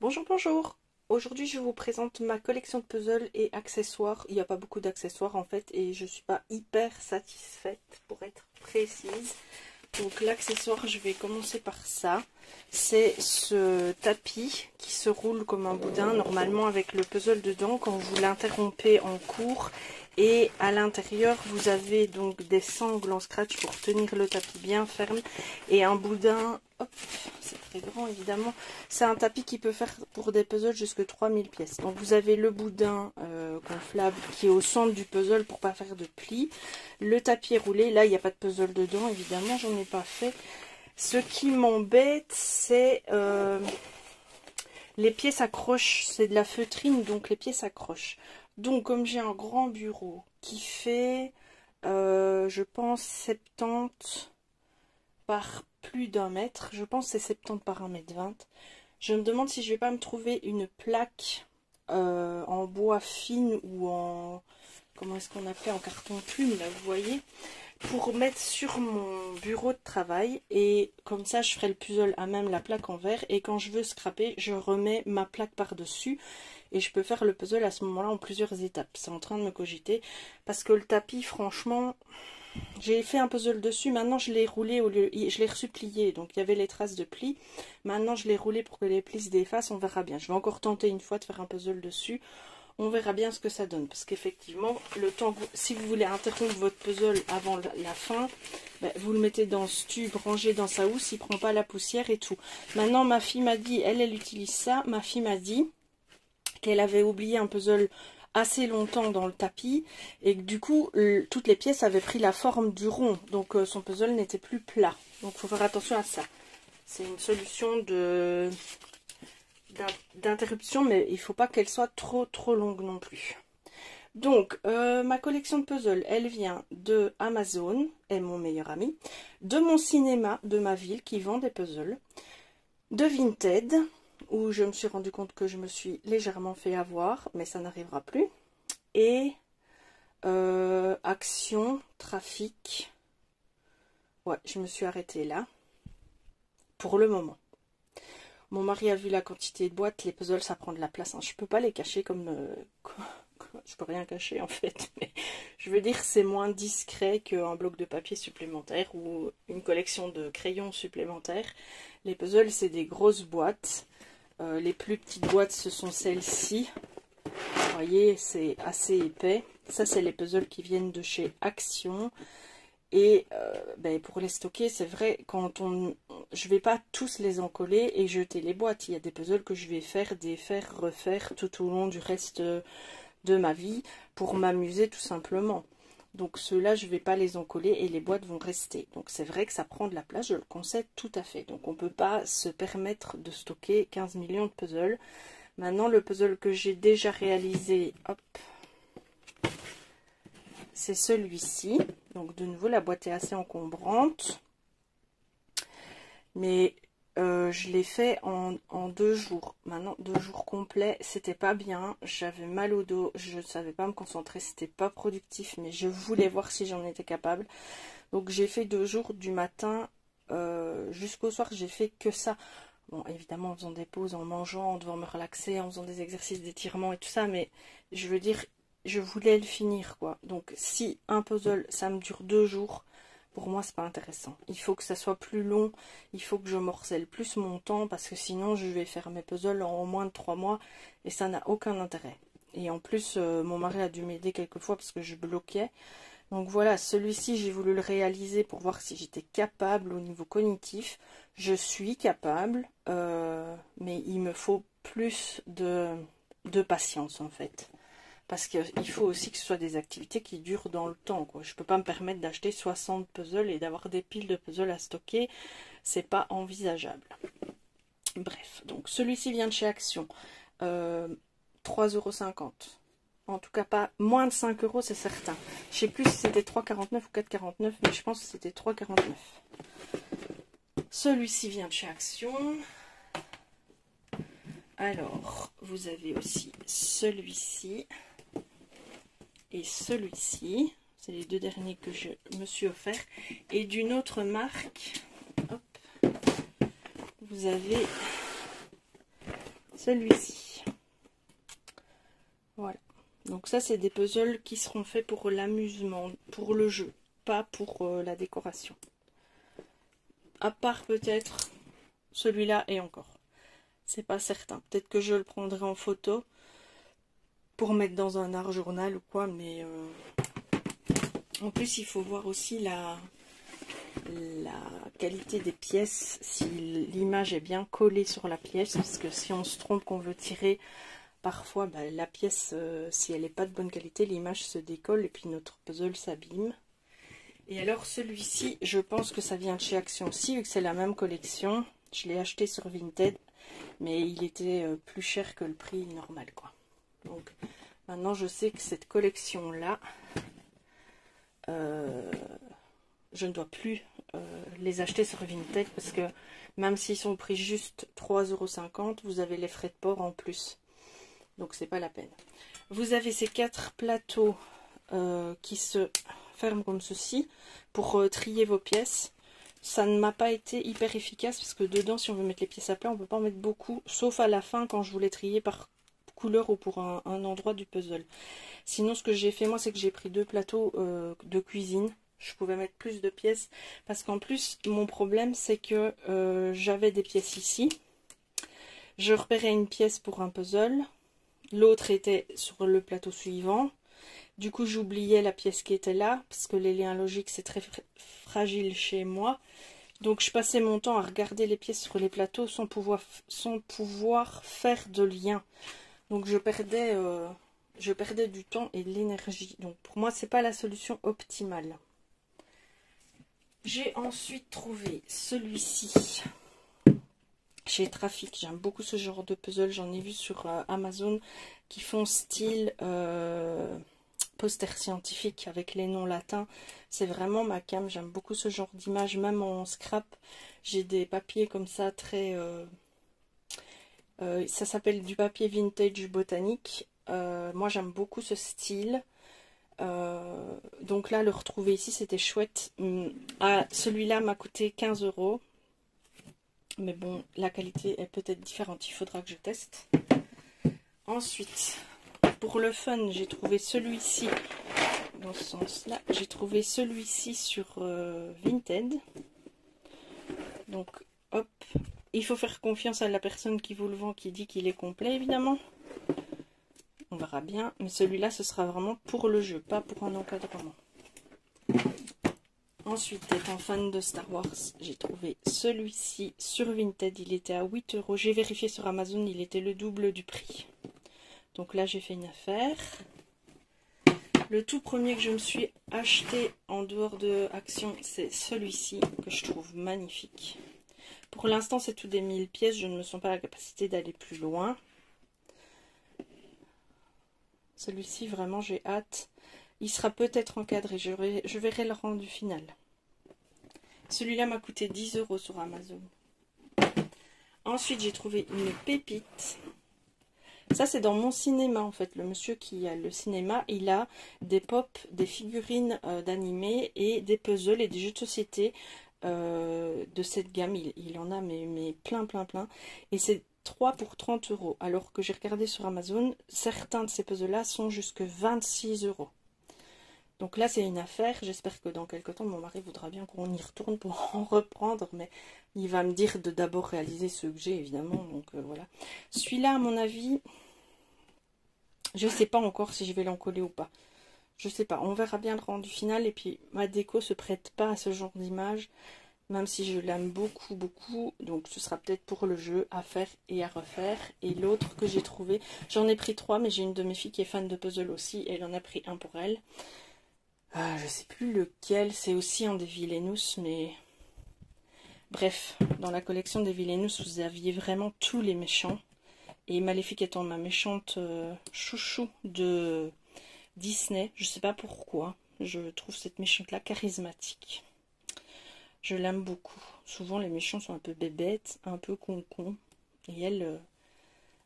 Bonjour, bonjour. Aujourd'hui, je vous présente ma collection de puzzles et accessoires. Il n'y a pas beaucoup d'accessoires en fait et je suis pas hyper satisfaite pour être précise. Donc l'accessoire, je vais commencer par ça. C'est ce tapis qui se roule comme un boudin, normalement avec le puzzle dedans quand vous l'interrompez en cours. Et à l'intérieur, vous avez donc des sangles en scratch pour tenir le tapis bien ferme. Et un boudin, hop, c'est très grand évidemment. C'est un tapis qui peut faire pour des puzzles jusque 3000 pièces. Donc vous avez le boudin gonflable qui est au centre du puzzle pour pas faire de plis. Le tapis est roulé, là il n'y a pas de puzzle dedans, évidemment, j'en ai pas fait. Ce qui m'embête, c'est les pieds s'accrochent, c'est de la feutrine, donc les pieds s'accrochent. Donc comme j'ai un grand bureau qui fait, je pense, 70 par plus d'un mètre, je pense que c'est 70 par 1,20 m, je me demande si je vais pas me trouver une plaque en bois fine ou en, comment est-ce qu'on appelle, en carton plume, là vous voyez, pour mettre sur mon bureau de travail, et comme ça je ferai le puzzle à même la plaque en verre, et quand je veux scraper je remets ma plaque par dessus et je peux faire le puzzle à ce moment là en plusieurs étapes. C'est en train de me cogiter parce que le tapis, franchement, j'ai fait un puzzle dessus, maintenant je l'ai roulé, je l'ai resuplié, donc il y avait les traces de plis, maintenant je l'ai roulé pour que les plis se défassent. On verra bien, je vais encore tenter une fois de faire un puzzle dessus. On verra bien ce que ça donne, parce qu'effectivement, le temps, si vous voulez interrompre votre puzzle avant la fin, ben, vous le mettez dans ce tube, rangé dans sa housse, il ne prend pas la poussière et tout. Maintenant, ma fille m'a dit, elle utilise ça, ma fille m'a dit qu'elle avait oublié un puzzle assez longtemps dans le tapis, et que du coup, toutes les pièces avaient pris la forme du rond, donc son puzzle n'était plus plat. Donc, il faut faire attention à ça. C'est une solution d'interruption, mais il faut pas qu'elle soit trop longue non plus. Donc ma collection de puzzles, elle vient de Amazon, est mon meilleur ami, de mon cinéma de ma ville qui vend des puzzles, de Vinted, où je me suis rendu compte que je me suis légèrement fait avoir, mais ça n'arrivera plus, et Action, Trafic. Ouais, je me suis arrêtée là pour le moment. Mon mari a vu la quantité de boîtes, les puzzles ça prend de la place, hein. Je peux pas les cacher comme je peux rien cacher en fait, mais je veux dire c'est moins discret qu'un bloc de papier supplémentaire ou une collection de crayons supplémentaires. Les puzzles c'est des grosses boîtes, les plus petites boîtes ce sont celles-ci, vous voyez c'est assez épais. Ça c'est les puzzles qui viennent de chez Action. Et ben pour les stocker, c'est vrai, je vais pas tous les encoller et jeter les boîtes. Il y a des puzzles que je vais faire, défaire, refaire tout au long du reste de ma vie pour m'amuser tout simplement. Donc ceux-là, je vais pas les encoller et les boîtes vont rester. Donc c'est vrai que ça prend de la place, je le concède tout à fait. Donc on peut pas se permettre de stocker 15 millions de puzzles. Maintenant, le puzzle que j'ai déjà réalisé, hop, c'est celui-ci. Donc de nouveau la boîte est assez encombrante, mais je l'ai fait en 2 jours. Maintenant 2 jours complets, c'était pas bien, j'avais mal au dos, je ne savais pas me concentrer, c'était pas productif, mais je voulais voir si j'en étais capable. Donc j'ai fait 2 jours du matin jusqu'au soir, j'ai fait que ça. Bon, évidemment en faisant des pauses, en mangeant, en devant me relaxer, en faisant des exercices d'étirement et tout ça, mais je veux dire, je voulais le finir quoi. Donc si un puzzle ça me dure 2 jours, pour moi c'est pas intéressant. Il faut que ça soit plus long, il faut que je morcelle plus mon temps, parce que sinon je vais faire mes puzzles en moins de 3 mois et ça n'a aucun intérêt. Et en plus mon mari a dû m'aider quelques fois parce que je bloquais. Donc voilà, celui-ci j'ai voulu le réaliser pour voir si j'étais capable au niveau cognitif. Je suis capable, mais il me faut plus de patience en fait. Parce qu'il faut aussi que ce soit des activités qui durent dans le temps, quoi. Je ne peux pas me permettre d'acheter 60 puzzles et d'avoir des piles de puzzles à stocker. C'est pas envisageable. Bref, donc celui-ci vient de chez Action. 3,50 €. En tout cas, pas moins de 5 €, c'est certain. Je ne sais plus si c'était 3,49 € ou 4,49 €, mais je pense que c'était 3,49 €. Celui-ci vient de chez Action. Alors, vous avez aussi celui-ci et celui-ci. C'est les 2 derniers que je me suis offert. Et d'une autre marque, hop, vous avez celui-ci. Voilà. Donc ça, c'est des puzzles qui seront faits pour l'amusement, pour le jeu, pas pour la décoration. À part peut-être celui-là et encore. C'est pas certain. Peut-être que je le prendrai en photo pour mettre dans un art journal ou quoi, mais en plus il faut voir aussi la qualité des pièces, si l'image est bien collée sur la pièce, parce que si on se trompe qu'on veut tirer, parfois la pièce, si elle n'est pas de bonne qualité, l'image se décolle et puis notre puzzle s'abîme. Et alors celui-ci, je pense que ça vient de chez Action aussi, vu que c'est la même collection. Je l'ai acheté sur Vinted, mais il était plus cher que le prix normal, quoi. Donc maintenant je sais que cette collection là, je ne dois plus les acheter sur Vinted, parce que même s'ils sont pris juste 3,50 €, vous avez les frais de port en plus, donc c'est pas la peine. Vous avez ces 4 plateaux qui se ferment comme ceci pour trier vos pièces. Ça ne m'a pas été hyper efficace, parce que dedans, si on veut mettre les pièces à plat, on peut pas en mettre beaucoup, sauf à la fin quand je voulais trier par couleur ou pour un endroit du puzzle. Sinon, ce que j'ai fait moi, c'est que j'ai pris 2 plateaux de cuisine. Je pouvais mettre plus de pièces, parce qu'en plus mon problème c'est que j'avais des pièces ici, je repérais une pièce pour un puzzle, l'autre était sur le plateau suivant, du coup j'oubliais la pièce qui était là, parce que les liens logiques c'est très fragile chez moi, donc je passais mon temps à regarder les pièces sur les plateaux sans pouvoir faire de lien, donc je perdais du temps et de l'énergie. Donc pour moi c'est pas la solution optimale. J'ai ensuite trouvé celui-ci chez Trafic. J'aime beaucoup ce genre de puzzle. J'en ai vu sur Amazon qui font style poster scientifique avec les noms latins. C'est vraiment ma came. J'aime beaucoup ce genre d'image, même en scrap. J'ai des papiers comme ça très... ça s'appelle du papier vintage botanique. Moi j'aime beaucoup ce style. Donc là, le retrouver ici, c'était chouette. Celui-là m'a coûté 15 €. Mais bon, la qualité est peut-être différente. Il faudra que je teste. Ensuite, pour le fun, j'ai trouvé celui-ci. Dans ce sens-là, j'ai trouvé celui-ci sur Vinted. Donc, hop. Il faut faire confiance à la personne qui vous le vend, qui dit qu'il est complet, évidemment. On verra bien, mais celui-là, ce sera vraiment pour le jeu, pas pour un encadrement. Ensuite, étant fan de Star Wars, j'ai trouvé celui-ci sur Vinted. Il était à 8 €. J'ai vérifié sur Amazon, il était le double du prix. Donc là, j'ai fait une affaire. Le tout premier que je me suis acheté en dehors de Action, c'est celui-ci, que je trouve magnifique. Pour l'instant, c'est tout des 1000 pièces. Je ne me sens pas la capacité d'aller plus loin. Celui-ci, vraiment, j'ai hâte. Il sera peut-être encadré. Je verrai le rendu final. Celui-là m'a coûté 10 € sur Amazon. Ensuite, j'ai trouvé une pépite. Ça, c'est dans mon cinéma, en fait. Le monsieur qui a le cinéma, il a des pop, des figurines d'animés et des puzzles et des jeux de société de cette gamme. Il en a mais plein. Et c'est 3 pour 30 €, alors que j'ai regardé sur Amazon, certains de ces puzzles-là sont jusque 26 €. Donc là, c'est une affaire. J'espère que dans quelques temps, mon mari voudra bien qu'on y retourne pour en reprendre, mais il va me dire de d'abord réaliser ceux que j'ai, évidemment. Donc voilà. Celui-là, à mon avis, je ne sais pas encore si je vais l'encoller ou pas. Je sais pas. On verra bien le rendu final. Et puis, ma déco se prête pas à ce genre d'image, même si je l'aime beaucoup. Donc ce sera peut-être pour le jeu à faire et à refaire. Et l'autre que j'ai trouvé, j'en ai pris 3, mais j'ai une de mes filles qui est fan de puzzle aussi, elle en a pris un pour elle. Je sais plus lequel, c'est aussi un des Villainous, mais bref, dans la collection des Villainous, vous aviez vraiment tous les méchants. Et Maléfique étant ma méchante chouchou de Disney, je sais pas pourquoi, je trouve cette méchante là charismatique. Je l'aime beaucoup. Souvent les méchants sont un peu bébêtes, un peu concon. Et elle,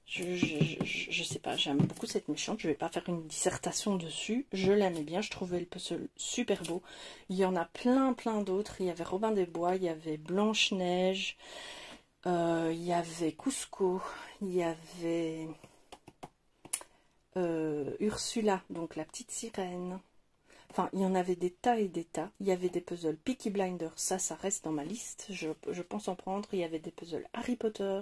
je sais pas, j'aime beaucoup cette méchante. Je vais pas faire une dissertation dessus. Je l'aimais bien, je trouvais le puzzle super beau. Il y en a plein d'autres. Il y avait Robin des Bois, il y avait Blanche-Neige. Il y avait Cusco, il y avait Ursula, donc la petite sirène. Enfin, il y en avait des tas et des tas. Il y avait des puzzles Peaky Blinders, ça reste dans ma liste. Je pense en prendre. Il y avait des puzzles Harry Potter.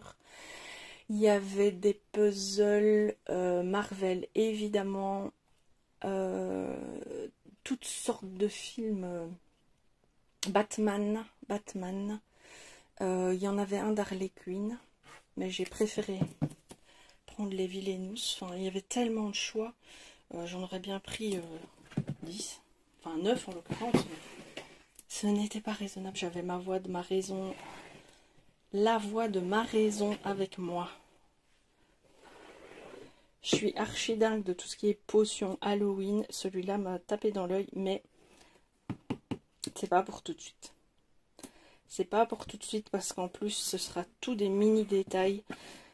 Il y avait des puzzles Marvel, évidemment. Toutes sortes de films. Batman. Il y en avait un d'Harley Quinn. Mais j'ai préféré prendre les Villainous. Enfin, il y avait tellement de choix. J'en aurais bien pris 10. Enfin 9 en l'occurrence. Ce n'était pas raisonnable. J'avais ma voix de ma raison. La voix de ma raison avec moi. Je suis archi dingue de tout ce qui est potion Halloween. Celui-là m'a tapé dans l'œil, mais c'est pas pour tout de suite. C'est pas pour tout de suite parce qu'en plus ce sera tout des mini détails.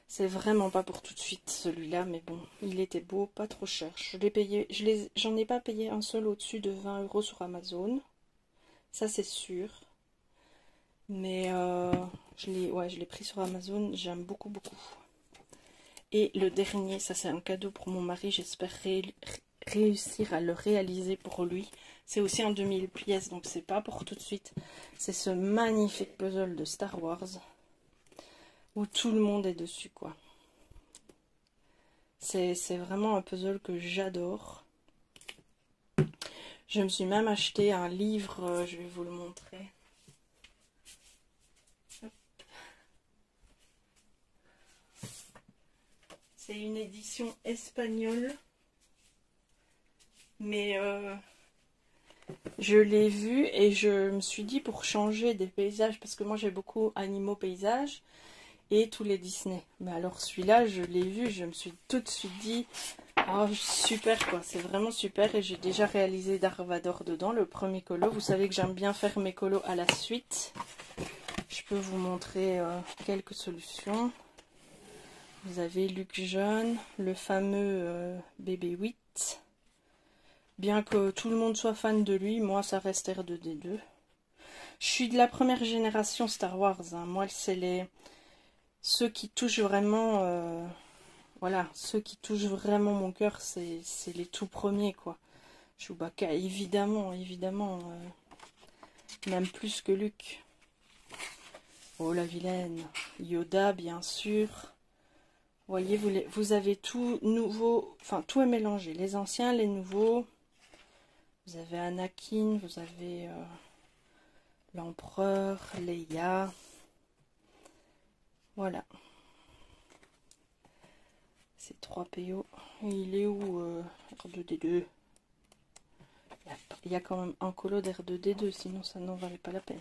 C'est vraiment pas pour tout de suite celui-là, mais bon, il était beau, pas trop cher. Je l'ai payé, j'en ai pas payé un seul au-dessus de 20 € sur Amazon. Ça c'est sûr. Mais je l'ai pris sur Amazon, j'aime beaucoup. Et le dernier, ça c'est un cadeau pour mon mari, j'espère réussir à le réaliser pour lui. C'est aussi en 2000 pièces, donc c'est pas pour tout de suite. C'est ce magnifique puzzle de Star Wars, où tout le monde est dessus, quoi. C'est vraiment un puzzle que j'adore. Je me suis même acheté un livre, je vais vous le montrer. C'est une édition espagnole, mais je l'ai vu et je me suis dit pour changer des paysages, parce que moi j'ai beaucoup animaux paysages et tous les Disney. Mais alors celui-là, je l'ai vu, je me suis tout de suite dit, oh super quoi, c'est vraiment super. Et j'ai déjà réalisé Dark Vador dedans, le premier colo. Vous savez que j'aime bien faire mes colos à la suite. Je peux vous montrer quelques solutions. Vous avez Luke jeune, le fameux bébé 8. Bien que tout le monde soit fan de lui, moi ça reste R2D2. Je suis de la première génération Star Wars. Hein. Moi c'est ceux qui touchent vraiment, voilà, ceux qui touchent vraiment mon cœur, c'est les tout premiers quoi. Chewbacca évidemment, même plus que Luke. Oh la vilaine, Yoda bien sûr. Vous voyez, vous avez tout nouveau, enfin tout est mélangé, les anciens, les nouveaux. Vous avez Anakin, vous avez l'empereur, Leia. Voilà. C'est 3 PO. Il est où R2D2? Il y a quand même un colo d'R2D2, sinon ça n'en valait pas la peine.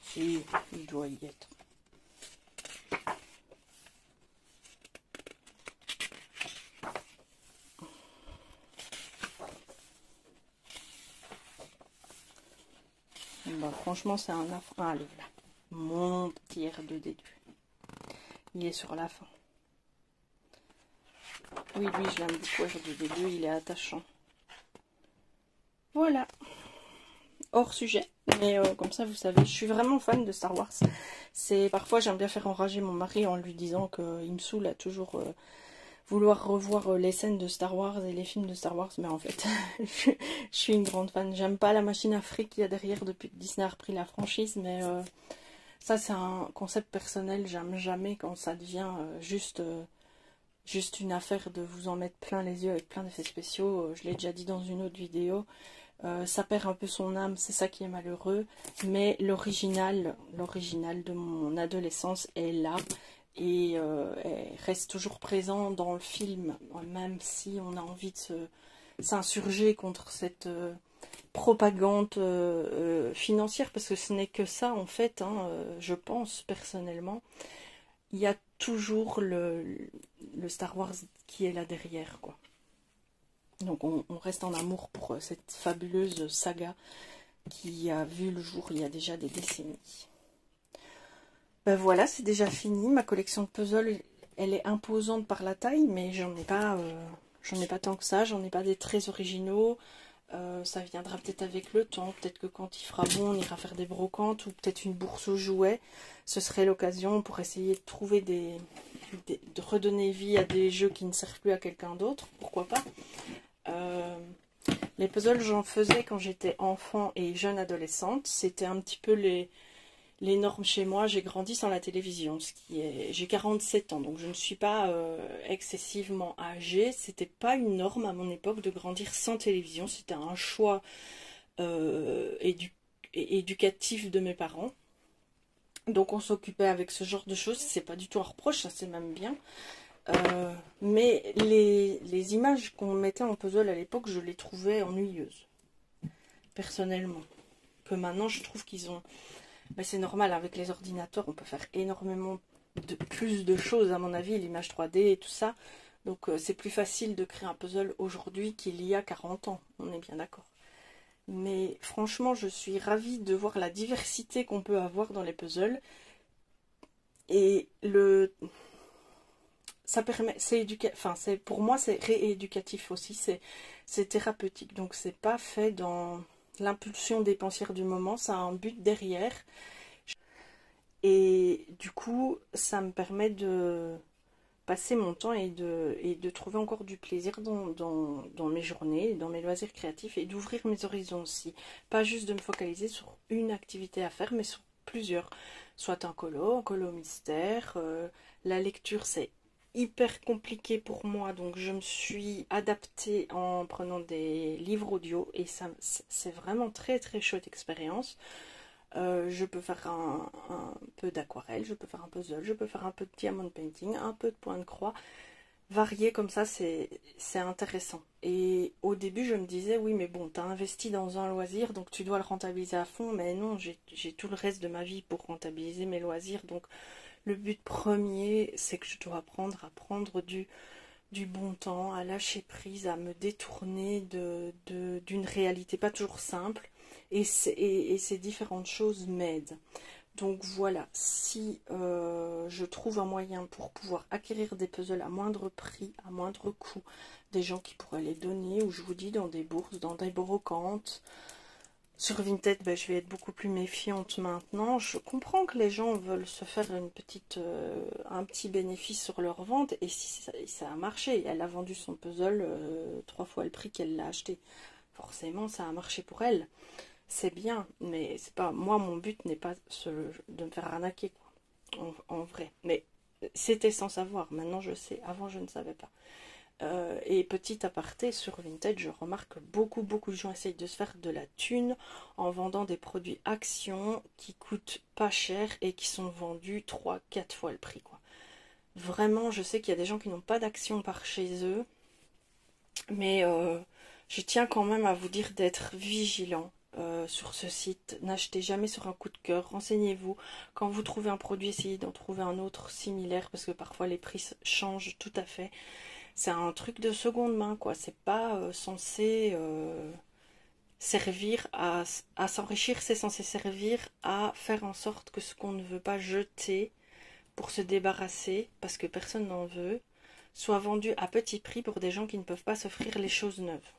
Si, il doit y être. Bah, franchement, c'est un affront. Ah, allez, là. Mon petit R2D2. Il est sur la fin. Oui, lui, je l'aime beaucoup, R2D2. Il est attachant. Voilà. Hors sujet. Mais comme ça, vous savez, je suis vraiment fan de Star Wars. Parfois, j'aime bien faire enrager mon mari en lui disant qu'il me saoule à toujours vouloir revoir les scènes de Star Wars et les films de Star Wars. Mais en fait, je suis une grande fan. J'aime pas la machine à fric qu'il y a derrière depuis que Disney a repris la franchise. Mais ça, c'est un concept personnel. J'aime jamais quand ça devient juste une affaire de vous en mettre plein les yeux avec plein d'effets spéciaux. Je l'ai déjà dit dans une autre vidéo. Ça perd un peu son âme, c'est ça qui est malheureux, mais l'original de mon adolescence est là et elle reste toujours présent dans le film, même si on a envie de s'insurger contre cette propagande financière, parce que ce n'est que ça en fait, hein, je pense personnellement. Il y a toujours le Star Wars qui est là derrière, quoi. Donc on reste en amour pour cette fabuleuse saga qui a vu le jour il y a déjà des décennies. Ben voilà, c'est déjà fini. Ma collection de puzzles, elle est imposante par la taille, mais j'en ai pas tant que ça. J'en ai pas des très originaux. Ça viendra peut-être avec le temps. Peut-être que quand il fera bon, on ira faire des brocantes ou peut-être une bourse aux jouets. Ce serait l'occasion pour essayer de trouver de redonner vie à des jeux qui ne servent plus à quelqu'un d'autre. Pourquoi pas. Les puzzles, j'en faisais quand j'étais enfant et jeune adolescente. C'était un petit peu les normes chez moi. J'ai grandi sans la télévision, j'ai 47 ans, donc je ne suis pas excessivement âgée. C'était pas une norme à mon époque de grandir sans télévision. C'était un choix éducatif de mes parents. Donc on s'occupait avec ce genre de choses. C'est pas du tout un reproche, ça c'est même bien. Mais les images qu'on mettait en puzzle à l'époque, je les trouvais ennuyeuses, personnellement. Que maintenant, je trouve qu'ils ont... Mais c'est normal, avec les ordinateurs, on peut faire énormément plus de choses, à mon avis, l'image 3D et tout ça. Donc c'est plus facile de créer un puzzle aujourd'hui qu'il y a 40 ans, on est bien d'accord. Mais franchement, je suis ravie de voir la diversité qu'on peut avoir dans les puzzles. Et ça permet, pour moi c'est rééducatif aussi, c'est thérapeutique, donc c'est pas fait dans l'impulsion dépensière du moment, ça a un but derrière, et du coup ça me permet de passer mon temps et de trouver encore du plaisir dans mes journées, dans mes loisirs créatifs, et d'ouvrir mes horizons aussi, pas juste de me focaliser sur une activité à faire, mais sur plusieurs, soit un colo mystère, la lecture c'est hyper compliqué pour moi, donc je me suis adaptée en prenant des livres audio et ça c'est vraiment très très chouette expérience. Je peux faire un peu d'aquarelle, je peux faire un puzzle, je peux faire un peu de diamond painting, un peu de point de croix, varié comme ça, c'est intéressant. Et au début je me disais oui mais bon, t'as investi dans un loisir donc tu dois le rentabiliser à fond, mais non, j'ai tout le reste de ma vie pour rentabiliser mes loisirs, donc le but premier, c'est que je dois apprendre à prendre du bon temps, à lâcher prise, à me détourner d'une réalité pas toujours simple. Et ces différentes choses m'aident. Donc voilà, si je trouve un moyen pour pouvoir acquérir des puzzles à moindre prix, à moindre coût, des gens qui pourraient les donner, ou je vous dis dans des bourses, dans des brocantes, sur Vinted, je vais être beaucoup plus méfiante maintenant. Je comprends que les gens veulent se faire un petit bénéfice sur leur vente. Et si ça a marché, elle a vendu son puzzle 3 fois le prix qu'elle l'a acheté. Forcément, ça a marché pour elle. C'est bien, mais c'est pas moi. Mon but n'est pas de me faire arnaquer, quoi, en vrai. Mais c'était sans savoir. Maintenant, je sais. Avant, je ne savais pas. Et petit aparté, sur Vinted, je remarque que beaucoup de gens essayent de se faire de la thune en vendant des produits Action qui coûtent pas cher et qui sont vendus 3-4 fois le prix, quoi. Vraiment, je sais qu'il y a des gens qui n'ont pas d'Action par chez eux, mais je tiens quand même à vous dire d'être vigilant sur ce site. N'achetez jamais sur un coup de cœur, renseignez-vous. Quand vous trouvez un produit, essayez d'en trouver un autre similaire, parce que parfois les prix changent tout à fait. C'est un truc de seconde main, quoi. C'est pas censé servir à s'enrichir, c'est censé servir à faire en sorte que ce qu'on ne veut pas jeter pour se débarrasser, parce que personne n'en veut, soit vendu à petit prix pour des gens qui ne peuvent pas s'offrir les choses neuves.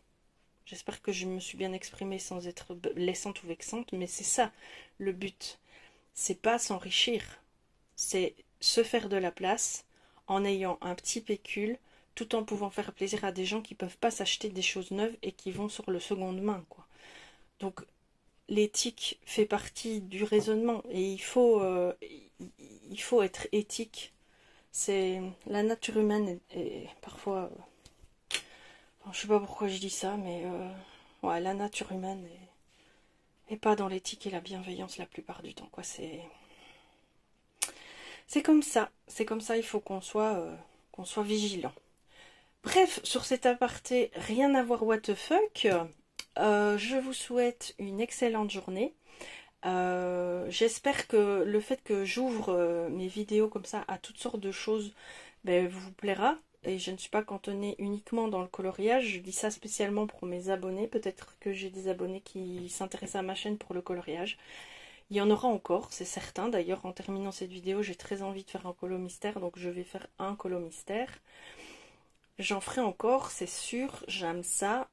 J'espère que je me suis bien exprimée sans être blessante ou vexante, mais c'est ça le but. C'est pas s'enrichir, c'est se faire de la place en ayant un petit pécule, tout en pouvant faire plaisir à des gens qui ne peuvent pas s'acheter des choses neuves et qui vont sur le seconde main, quoi. Donc l'éthique fait partie du raisonnement et il faut être éthique. C'est la nature humaine est parfois... Enfin, je sais pas pourquoi je dis ça, mais ouais, la nature humaine est pas dans l'éthique et la bienveillance la plupart du temps, quoi. C'est comme ça. C'est comme ça, il faut qu'on soit vigilant. Bref, sur cet aparté, rien à voir what the fuck, je vous souhaite une excellente journée. J'espère que le fait que j'ouvre mes vidéos comme ça à toutes sortes de choses vous plaira. Et je ne suis pas cantonnée uniquement dans le coloriage, je dis ça spécialement pour mes abonnés. Peut-être que j'ai des abonnés qui s'intéressent à ma chaîne pour le coloriage. Il y en aura encore, c'est certain. D'ailleurs, en terminant cette vidéo, j'ai très envie de faire un colo mystère, donc je vais faire un colo mystère. J'en ferai encore, c'est sûr, j'aime ça.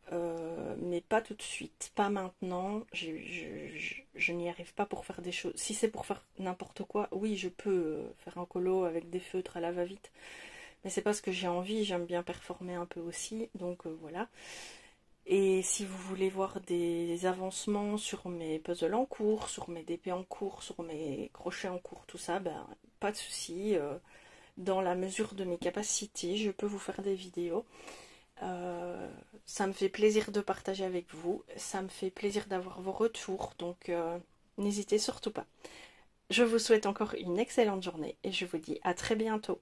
mais pas tout de suite, pas maintenant. Je n'y arrive pas pour faire des choses. Si c'est pour faire n'importe quoi, oui, je peux faire un colo avec des feutres à la va-vite. Mais c'est pas ce que j'ai envie, j'aime bien performer un peu aussi, donc voilà. Et si vous voulez voir des avancements sur mes puzzles en cours, sur mes DP en cours, sur mes crochets en cours, tout ça, ben pas de souci. Dans la mesure de mes capacités, je peux vous faire des vidéos. Ça me fait plaisir de partager avec vous, ça me fait plaisir d'avoir vos retours, donc n'hésitez surtout pas. Je vous souhaite encore une excellente journée et je vous dis à très bientôt.